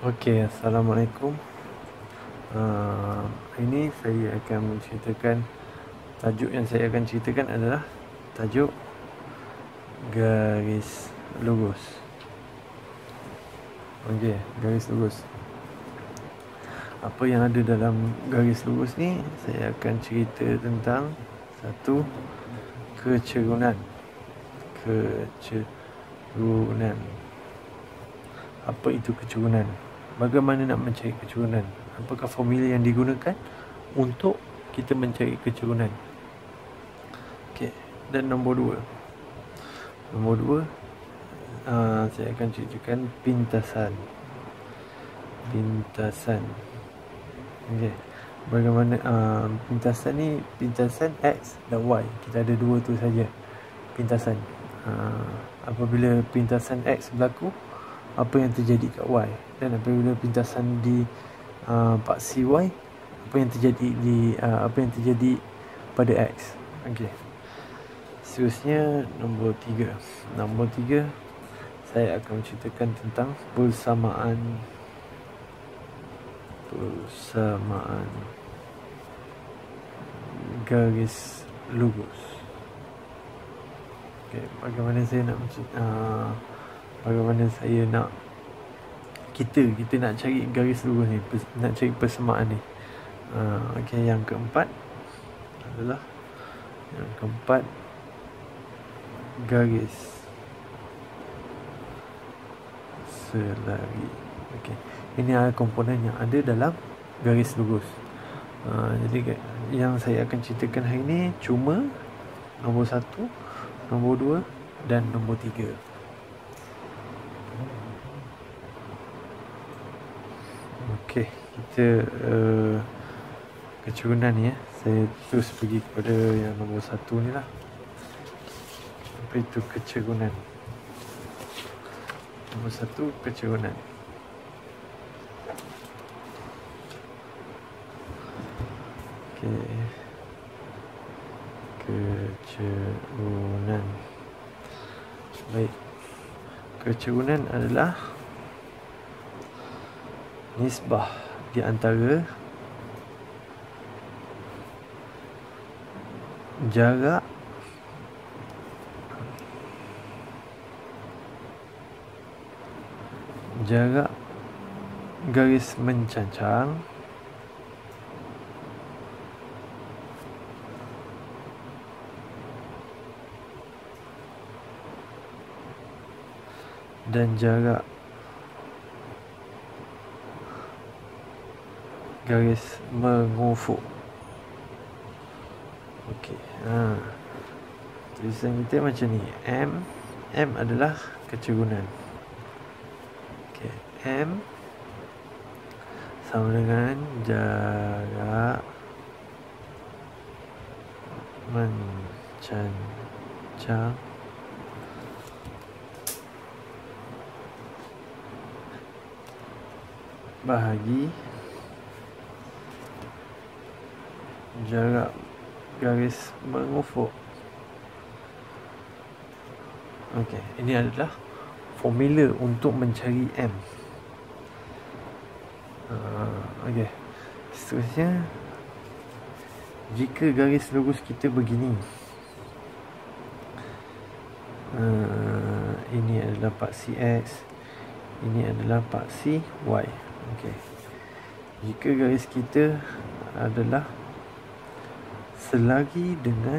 Okey, Assalamualaikum. Ini saya akan menceritakan, tajuk yang saya akan ceritakan adalah tajuk garis lurus. Okey, garis lurus. Apa yang ada dalam garis lurus ni, saya akan cerita tentang satu kecerunan. Apa itu kecerunan? Bagaimana nak mencari kecerunan? Apakah formula yang digunakan untuk kita mencari kecerunan? Okey, dan nombor dua, saya akan ceritakan pintasan. Okey, bagaimana pintasan ni, pintasan X dan Y. Kita ada dua tu saja pintasan. Apabila pintasan X berlaku, apa yang terjadi kat Y, dan apabila pintasan di paksi Y, apa yang terjadi pada X. Okey. Seterusnya nombor 3, saya akan menceritakan tentang persamaan garis lurus. Okey, bagaimana saya nak kita nak cari garis lurus ni, nak cari persamaan ni. Okey, yang keempat adalah garis selari. Okey, ini adalah komponen yang ada dalam garis lurus. Jadi yang saya akan ceritakan hari ni cuma nombor 1, nombor 2 dan nombor 3. Okey, kita kecerunan ni saya terus pergi kepada yang nombor 1 ni lah. Apa itu kecerunan? Nombor 1, kecerunan. Okey, kecerunan. Baik, kecerunan adalah nisbah di antara jarak garis mencancang dan jarak garis mengufuk. Okey, tulisan kita macam ni. M adalah kecerunan. Okey, M sama dengan jarak mencancang bahagi jarak garis mengufuk. Okey, ini adalah formula untuk mencari M. Okey, seterusnya, jika garis lurus kita begini, ini adalah paksi X, ini adalah paksi Y. Okey, jika garis kita adalah selari dengan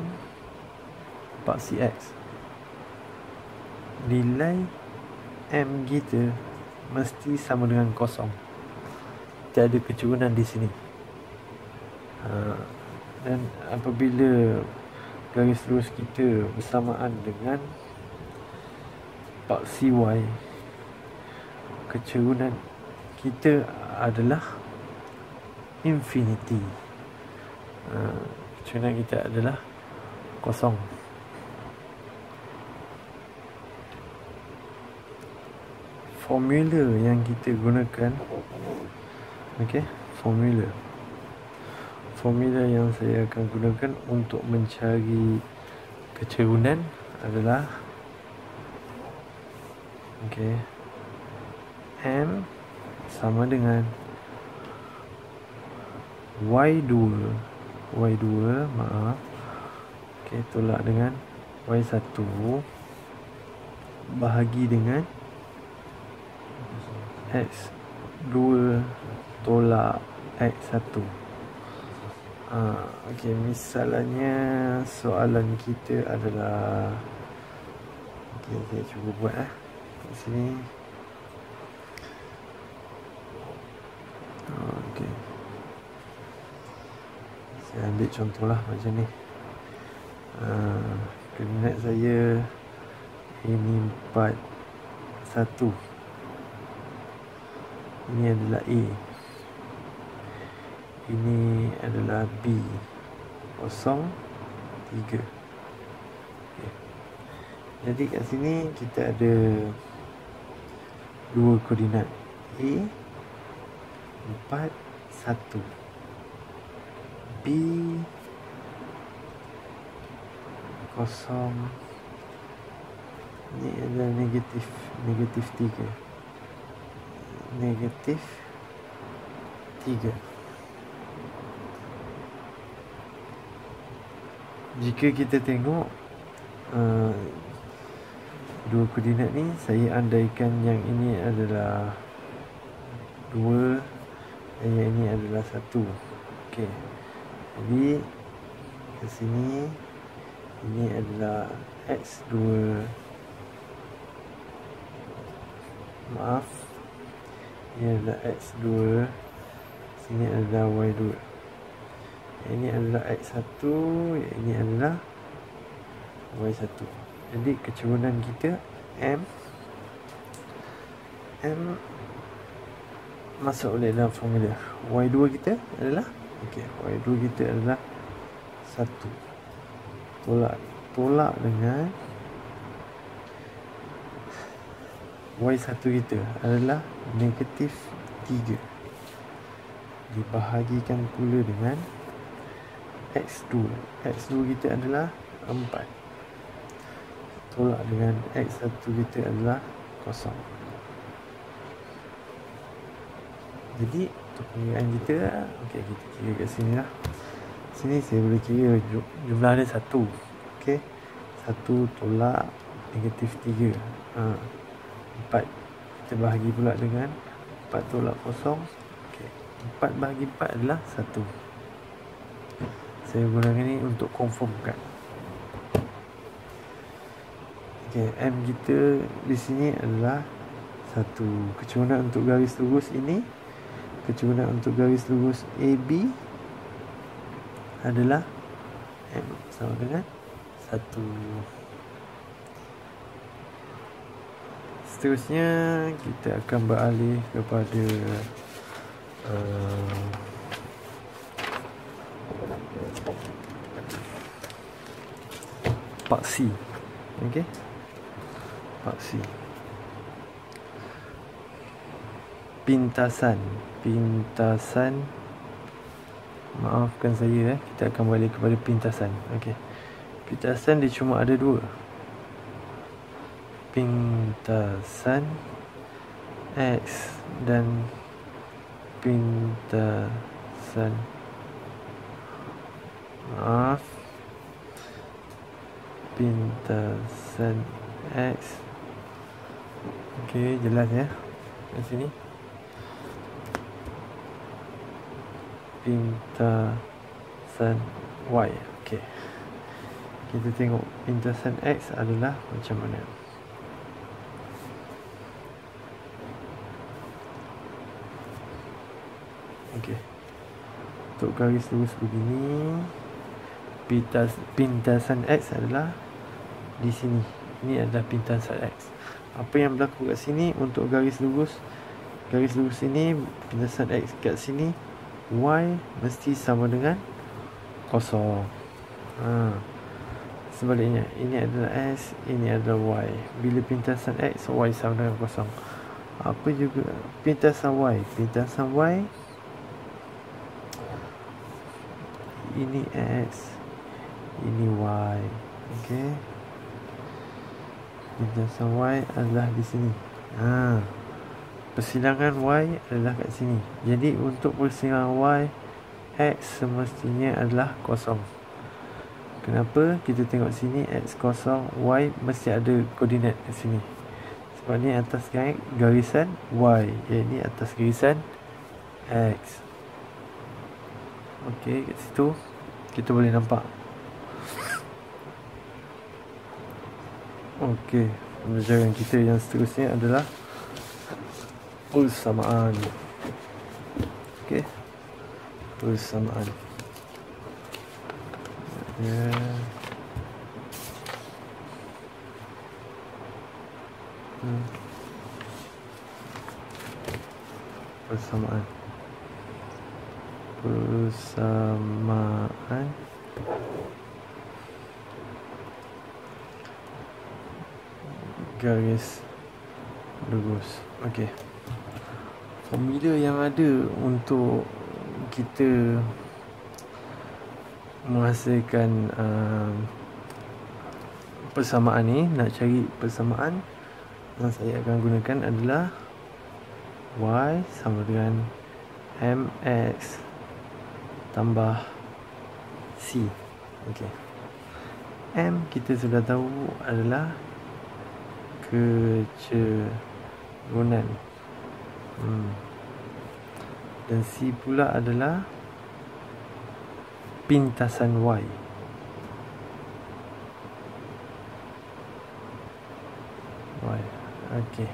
paksi X, nilai M kita mesti sama dengan kosong. Tidak ada kecerunan di sini. Dan apabila garis lurus kita bersamaan dengan paksi Y, kecerunan kita adalah infinity. Kecerunan kita adalah kosong. Formula yang kita gunakan, okey, formula yang saya akan gunakan untuk mencari kecerunan adalah okey, M sama dengan Y2 maaf. Okey, tolak dengan Y1 bahagi dengan X2 tolak X1. Okey, misalnya soalan kita adalah, okey, saya cuba buat kat sini. Okey, saya ambil contohlah macam ni. Koordinat saya ini 41. Ini adalah A. Ini adalah B. 0, 3. Okay. Jadi kat sini kita ada dua koordinat A 4, 1. B 0. Ini adalah negatif 3. Negatif 3. Jika kita tengok dua koordinat ni, saya andaikan yang ini adalah 2 dan yang ini adalah 1. Okey. Jadi ke sini ini adalah X2. Maaf. Ini adalah X2. Sini adalah Y2. Ini adalah X1, ini adalah Y1. Jadi keturunan kita M masuk oleh dalam formula. Y2 kita adalah, okey, Y2 kita adalah 1. Tolak dengan Y1 kita adalah negatif 3. Dibahagikan pula dengan X2. X2 kita adalah 4. Tolak dengan X1 kita adalah 0. Jadi untuk pengiraan kita, okey, kita kira kat sini lah. Sini saya boleh kira jumlah dia 1. Okey, 1 tolak negatif 3. 4. Kita bahagi pula dengan 4 tolak 0. Okey, 4 bahagi 4 adalah 1. Saya gunakan ni untuk confirmkan. Okey, M kita di sini adalah 1. Keturunan untuk garis lurus ini, keturunan untuk garis lurus AB adalah M sama dengan 1. Seterusnya kita akan beralih kepada part C. Okey, part C. Pintasan. Maafkan saya, kita akan balik kepada pintasan. Okey. Pintasan dia cuma ada 2. Pintasan X dan pintasan, maaf, pintasan X. Okey, jelas ya kat sini. Pintasan Y. Okey, kita tengok pintasan X adalah macam mana. Okey, untuk garis lurus begini, pintasan X adalah di sini. Ini adalah pintasan X. Apa yang berlaku kat sini untuk garis lurus ini, pintasan X kat sini, Y mesti sama dengan 0. Sebaliknya, ini adalah S, ini adalah Y. Bila pintasan X, Y sama dengan 0. Apa juga pintasan Y? Pintasan Y, ini X, ini Y. Okey, pintasan Y adalah di sini. persilangan Y adalah kat sini. Jadi untuk persilangan Y, X semestinya adalah kosong. Kenapa? Kita tengok sini X kosong, Y mesti ada koordinat kat sini. Sebab ni atas garisan Y, ini atas garisan X. Okey, kat situ kita boleh nampak. Okey, pembelajaran kita yang seterusnya adalah persamaan. Okey, persamaan. Ya. Persamaan garis lurus. Okey, formula yang ada untuk kita menghasilkan persamaan ni, nak cari persamaan yang saya akan gunakan adalah Y sama dengan MX tambah C. Okey, M kita sudah tahu adalah kecerunan, dan C pula adalah pintasan Y. Okey,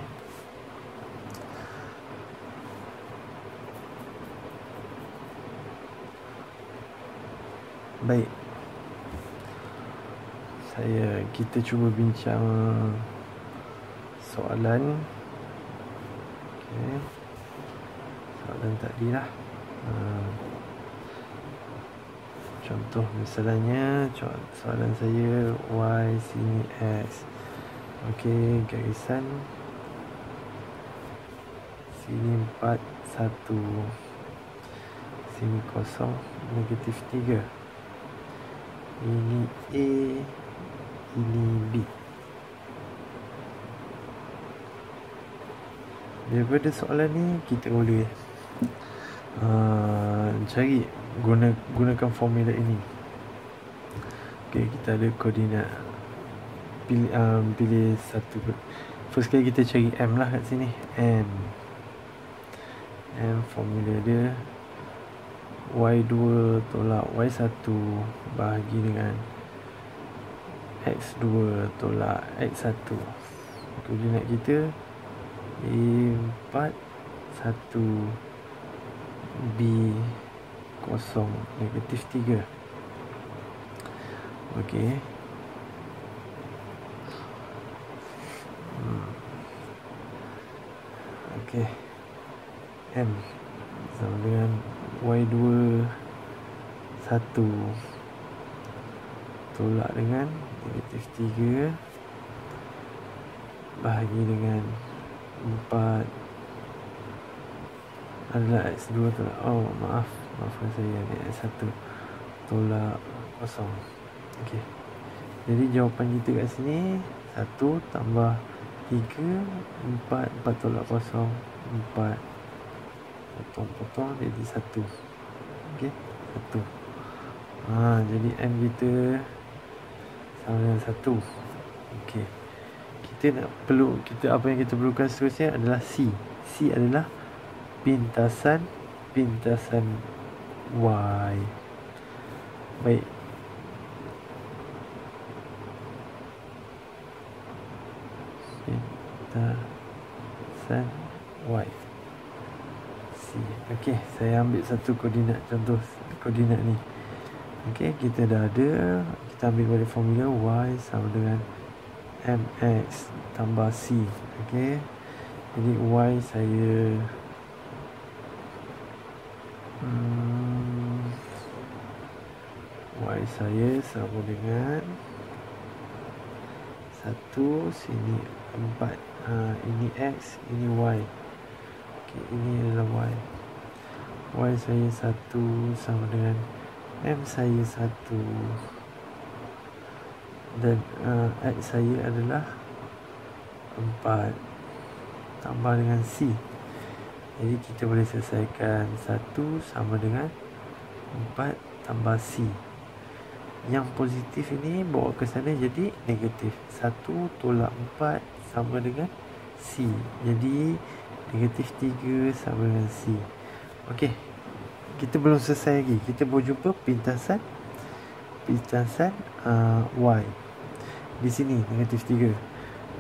baik, kita cuba bincang soalan. Okey, soalan tadi lah. Contoh misalnya, soalan saya Y sini X. Okey, garisan sini 4, 1, sini kosong, negatif 3. Ini A, ini B. Daripada soalan ni kita boleh cari, gunakan formula ini. Okey, kita ada koordinat, pilih satu. First kali kita cari M lah kat sini. M formula dia Y2 tolak Y1 bahagi dengan X2 tolak X1. Koordinat kita A4, 1, B0, negatif 3. Okey, okey, M sama dengan Y2 1 tolak dengan negatif 3 bahagi dengan 4 adalah X2 tolak, maafkan saya, X1 tolak 0. Okey, jadi jawapan kita kat sini 1 tambah 3, 4 tolak 0, 4 potong jadi 1. Okey, 1. Jadi M kita sama dengan 1. Okey, apa yang kita perlukan seterusnya adalah C. C adalah pintasan Y. Baik, pintasan Y, C. Okey, saya ambil satu koordinat, contoh koordinat ni. Okey, kita dah ada, kita ambil balik formula Y sama dengan MX tambah C. Okey, jadi Y saya sama dengan 1, sini 4, ini X, ini Y. Okey, ini adalah Y. Y saya 1 sama dengan M saya 1, dan X saya adalah 4 tambah dengan C. Jadi kita boleh selesaikan 1 sama dengan 4 tambah C. Yang positif ini bawa ke sana jadi negatif. 1 tolak 4 sama dengan C. Jadi negatif 3 sama dengan C. Okey, kita belum selesai lagi. Kita baru jumpa pintasan Y. Di sini negatif 3.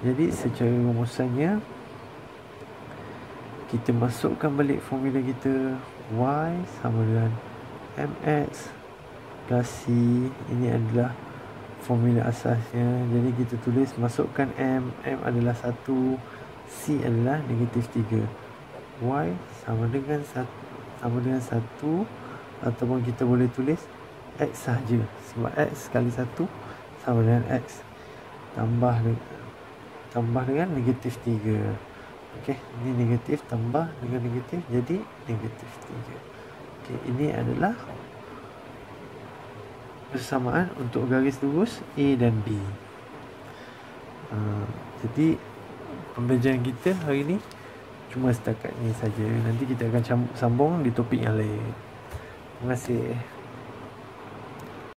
Jadi secara rumusannya kita masukkan balik formula kita. Y sama dengan mx plus C. Ini adalah formula asasnya. Jadi kita tulis, masukkan M adalah 1, C adalah negatif 3. Y sama dengan 1 ataupun kita boleh tulis X sahaja, sebab X kali 1 sama dengan X tambah dengan negatif 3. Okey, ini negatif tambah dengan negatif jadi negatif 3. Okey, ini adalah persamaan untuk garis lurus A dan B. Jadi pembelajaran kita hari ini cuma setakat ni saja. Nanti kita akan sambung di topik yang lain. Terima kasih.